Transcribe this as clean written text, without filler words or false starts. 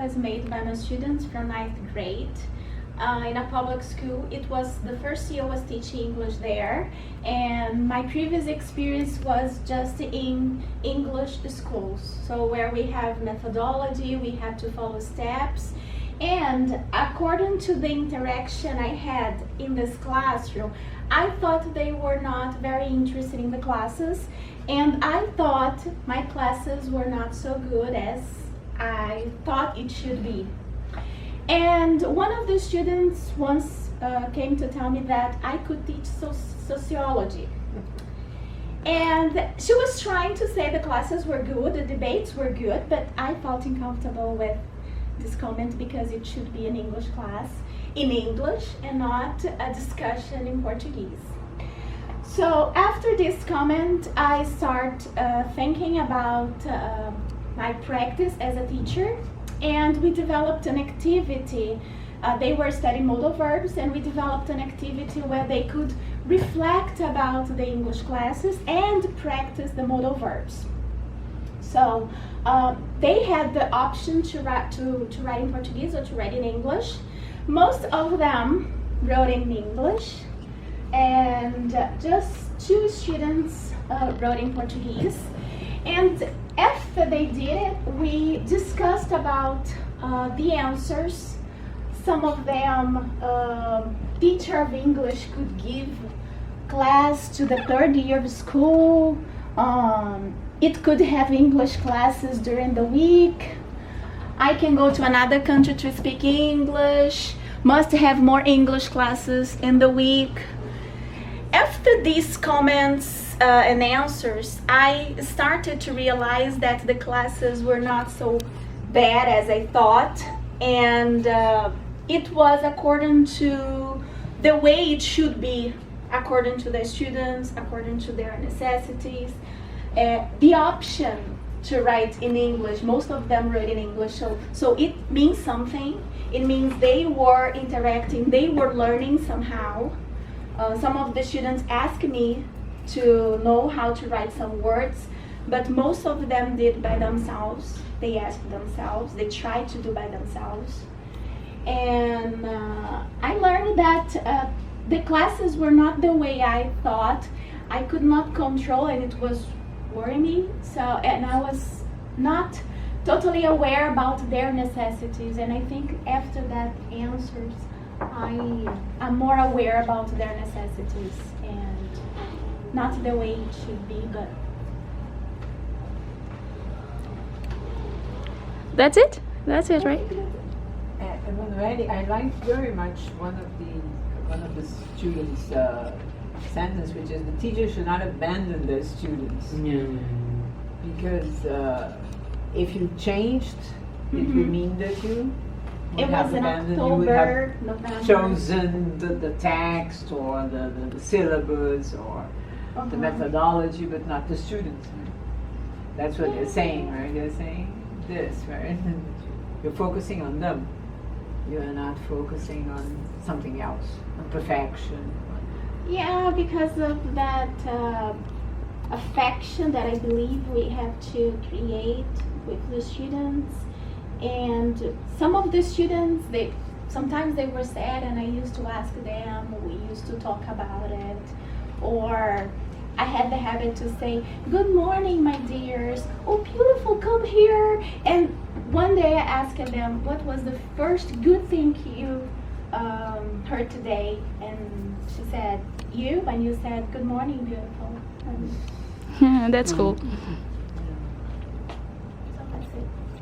was made by my students from 9th grade. In a public school. It was the first year I was teaching English there, and my previous experience was just in English schools. So where we have methodology, we have to follow steps, and according to the interaction I had in this classroom, I thought they were not very interested in the classes, and I thought my classes were not so good as I thought it should be. And one of the students once came to tell me that I could teach sociology. And she was trying to say the classes were good, the debates were good, but I felt uncomfortable with this comment because it should be an English class in English and not a discussion in Portuguese. So after this comment, I start thinking about my practice as a teacher. And we developed an activity. They were studying modal verbs, and we developed an activity where they could reflect about the English classes and practice the modal verbs. So they had the option to write in Portuguese or to write in English. Most of them wrote in English, and just 2 students wrote in Portuguese. And after they did it, we discussed about the answers. Some of them, teacher of English could give class to the 3rd year of school. It could have English classes during the week. I can go to another country to speak English. Must have more English classes in the week. After these comments and answers, I started to realize that the classes were not so bad as I thought, and it was according to the way it should be, according to the students, according to their necessities. The option to write in English, most of them wrote in English, so it means something. It means they were interacting, they were learning somehow. Some of the students asked me to know how to write some words, but most of them did by themselves. They asked themselves, they tried to do by themselves. And I learned that the classes were not the way I thought. I could not control, and it was worrying me. And I was not totally aware about their necessities. And I think after that answers, I'm more aware about their necessities and not the way it should be, but that's it, right? Emanuelle, I liked very much one of the students' sentence, which is the teacher should not abandon their students. Because if you changed, it would mean that you it was in abandoned, October, you would have November. chosen the text or the syllabus or the methodology, but not the students. Right? That's what they're saying, right? They're saying this, right? You're focusing on them. You're not focusing on something else, on perfection. Yeah, because of that affection that I believe we have to create with the students. And some of the students, sometimes they were sad, and I used to ask them, we used to talk about it, or I had the habit to say, good morning, my dears, oh beautiful, come here. And one day I asked them, what was the first good thing you heard today? And she said, you, and you said, good morning, beautiful. That's cool.